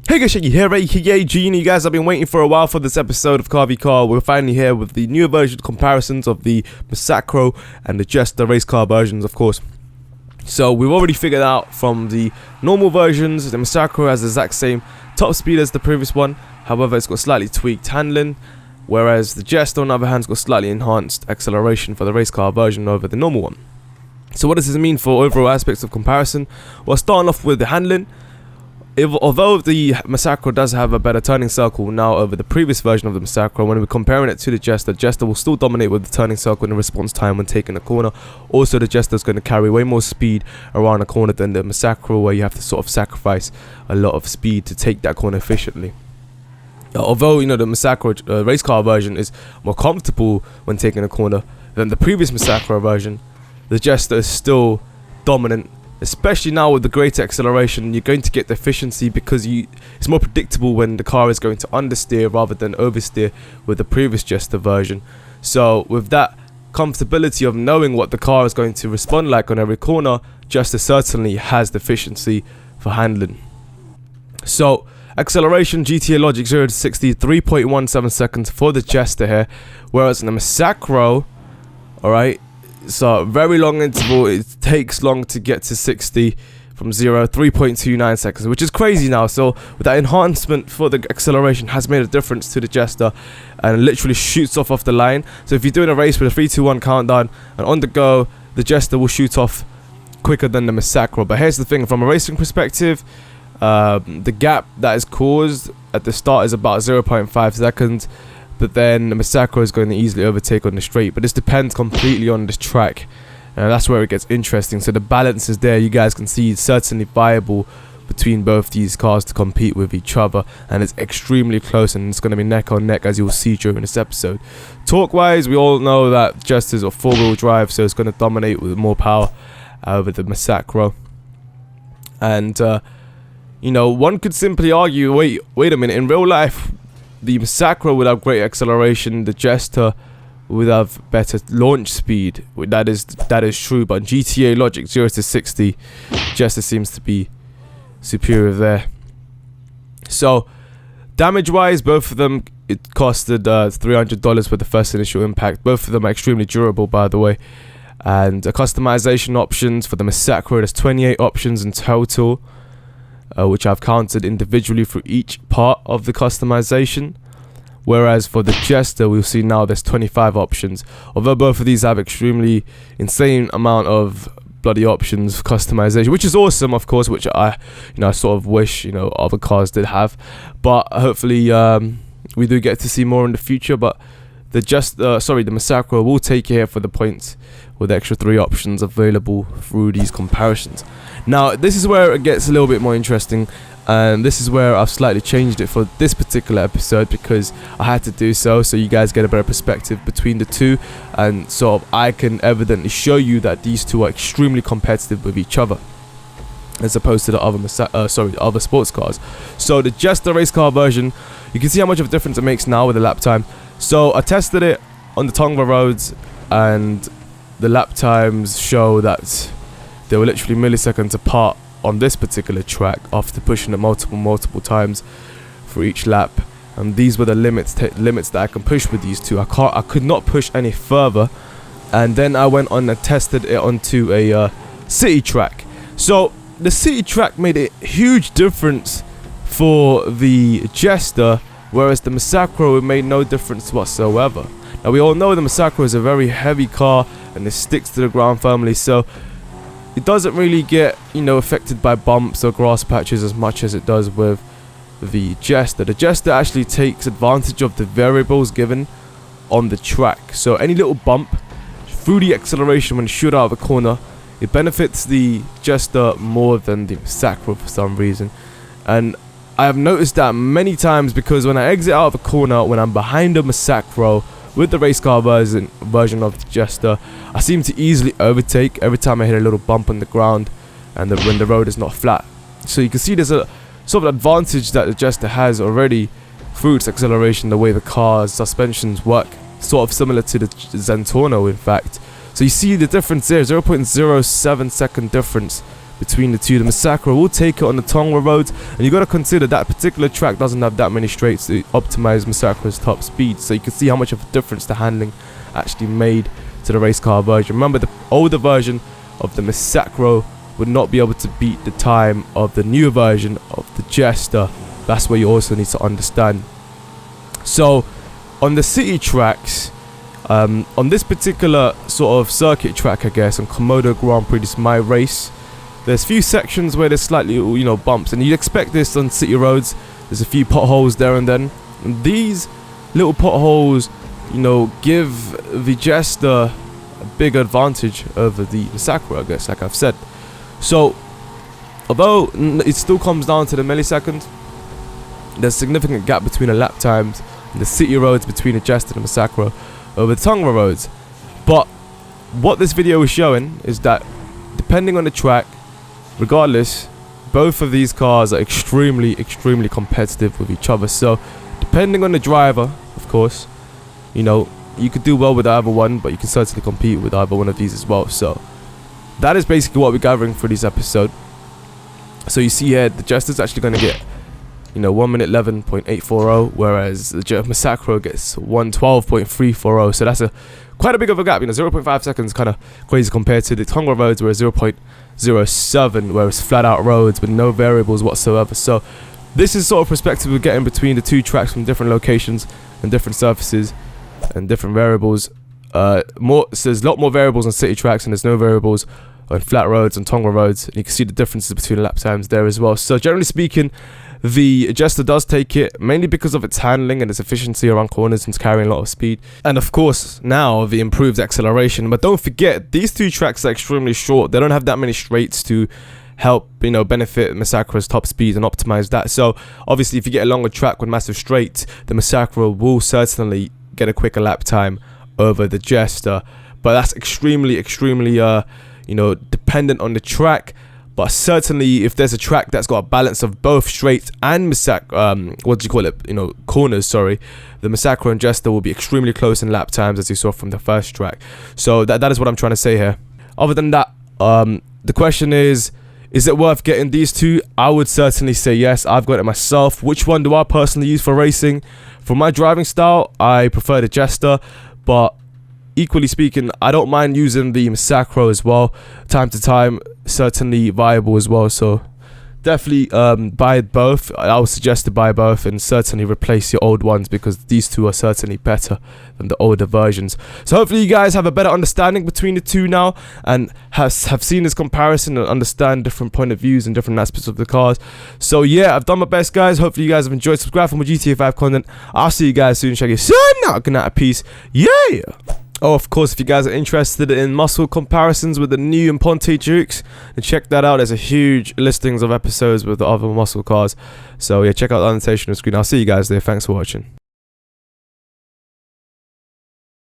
Hey guys, Shaggy here, aka Genie. You guys have been waiting for a while for this episode of Car v Car. We're finally here with the new version comparisons of the Massacro and the Jester Racecar versions, of course. So we've already figured out from the normal versions, the Massacro has the exact same top speed as the previous one. However, it's got slightly tweaked handling, whereas the Jester, on the other hand, has got slightly enhanced acceleration for the racecar version over the normal one. So what does this mean for overall aspects of comparison? Well, starting off with the handling. Although the Massacro does have a better turning circle now over the previous version of the Massacro, when we're comparing it to the Jester will still dominate with the turning circle and the response time when taking a corner. Also, the Jester is going to carry way more speed around a corner than the Massacro, where you have to sort of sacrifice a lot of speed to take that corner efficiently. Although, you know, the Massacro racecar version is more comfortable when taking a corner than the previous Massacro version, the Jester is still dominant. Especially now with the greater acceleration, you're going to get the efficiency because it's more predictable when the car is going to understeer rather than oversteer with the previous Jester version. So with that comfortability of knowing what the car is going to respond like on every corner, Jester certainly has the efficiency for handling. So acceleration, GTA logic 0 to 60, 3.17 seconds for the Jester here, whereas in the Massacro, alright, so very long interval, it takes long to get to 60 from 0, 3.29 seconds, which is crazy now. So with that enhancement for the acceleration has made a difference to the Jester and literally shoots off the line. So if you're doing a race with a 3, 2, 1 countdown and on the go, the Jester will shoot off quicker than the Massacro. But here's the thing, from a racing perspective, the gap that is caused at the start is about 0.5 seconds. But then the Massacro is going to easily overtake on the straight. But this depends completely on this track. That's where it gets interesting. So the balance is there. You guys can see it's certainly viable between both these cars to compete with each other. And it's extremely close. And it's going to be neck on neck, as you'll see during this episode. Torque-wise, we all know that Jester's a four-wheel drive. So it's going to dominate with more power over the Massacro. And, you know, one could simply argue, wait a minute. In real life, the Massacro would have great acceleration, the Jester would have better launch speed. That is true, but in GTA logic 0 to 60, Jester seems to be superior there. So damage wise, both of them, it costed $300 for the first initial impact. Both of them are extremely durable, by the way. And customization options for the Massacro, there's 28 options in total, which I've counted individually for each part of the customization. Whereas for the Jester, we'll see now there's 25 options. Although both of these have extremely insane amount of bloody options for customization, which is awesome, of course, which I sort of wish, other cars did have. But hopefully we do get to see more in the future. But the Massacro will take here for the points with the extra 3 options available through these comparisons. Now, this is where it gets a little bit more interesting, and this is where I've slightly changed it for this particular episode because I had to do so you guys get a better perspective between the two, and sort of I can evidently show you that these two are extremely competitive with each other as opposed to the other sports cars. So the Jester Racecar version, you can see how much of a difference it makes now with the lap time. So I tested it on the Tongva roads, and the lap times show that they were literally milliseconds apart on this particular track after pushing it multiple times for each lap. And these were the limits that I can push with these two. I could not push any further. And then I went on and tested it onto a city track. So the city track made a huge difference for the Jester, whereas the Massacro made no difference whatsoever. Now we all know the Massacro is a very heavy car and it sticks to the ground firmly, so it doesn't really get, affected by bumps or grass patches as much as it does with the Jester. The Jester actually takes advantage of the variables given on the track. So any little bump through the acceleration when you shoot out of a corner, it benefits the Jester more than the Massacro for some reason. And I have noticed that many times because when I exit out of a corner, when I'm behind a Massacro with the race car version of the Jester, I seem to easily overtake every time I hit a little bump on the ground and when the road is not flat. So you can see there's a sort of advantage that the Jester has already through its acceleration, the way the car's suspensions work, sort of similar to the Zentorno in fact. So you see the difference there, 0.07 second difference between the two. The Massacro will take it on the Tonga roads, and you got to consider that particular track doesn't have that many straights to optimize Massacro's top speed, so you can see how much of a difference the handling actually made to the race car version. Remember, the older version of the Massacro would not be able to beat the time of the newer version of the Jester. That's where you also need to understand. So on the city tracks, on this particular sort of circuit track, I guess, on Komodo Grand Prix, this is my race, there's few sections where there's slightly, you know, bumps, and you'd expect this on city roads. There's a few potholes there and then, and these little potholes, you know, give the Jester a big advantage over the Massacro, I guess, like I've said. So although it still comes down to the milliseconds, there's a significant gap between the lap times and the city roads between the Jester and the Massacro over the Tonga roads. But what this video is showing is that depending on the track, regardless, both of these cars are extremely competitive with each other. So depending on the driver, of course, you know, you could do well with either one, but you can certainly compete with either one of these as well. So that is basically what we're gathering for this episode. So you see here, the Jester's actually going to get, you know, 1 minute 11.840, whereas the Massacro gets 112.340. So that's quite a big of a gap. You know, 0.5 seconds, kind of crazy compared to the Tonga roads, where 0.07, where it's flat out roads with no variables whatsoever. So this is sort of perspective we're getting between the two tracks from different locations and different surfaces and different variables. So there's a lot more variables on city tracks, and there's no variables on flat roads and Tonga roads, and you can see the differences between the lap times there as well. So generally speaking, the Jester does take it, mainly because of its handling and its efficiency around corners and carrying a lot of speed, and of course now the improved acceleration. But don't forget, these two tracks are extremely short. They don't have that many straights to help, you know, benefit Massacro's top speed and optimize that. So obviously if you get a longer track with massive straights, the Massacro will certainly get a quicker lap time over the Jester. But that's extremely you know, dependent on the track. But certainly if there's a track that's got a balance of both straight and corners, sorry, the Massacro and Jester will be extremely close in lap times, as you saw from the first track. So that is what I'm trying to say here. Other than that, the question is it worth getting these two? I would certainly say yes. I've got it myself. Which one do I personally use for racing? For my driving style, I prefer the Jester, but equally speaking, I don't mind using the Massacro as well. Time to time, certainly viable as well. So definitely buy both. I would suggest to buy both, and certainly replace your old ones, because these two are certainly better than the older versions. So hopefully you guys have a better understanding between the two now, and have seen this comparison and understand different point of views and different aspects of the cars. So yeah, I've done my best, guys. Hopefully you guys have enjoyed. Subscribe for more GTA 5 content. I'll see you guys soon. Check it out. Good night, peace. Yeah. Oh, of course, if you guys are interested in muscle comparisons with the new Imponte Dukes, then check that out. There's a huge listings of episodes with the other muscle cars. So yeah, check out the annotation on the screen. I'll see you guys there. Thanks for watching.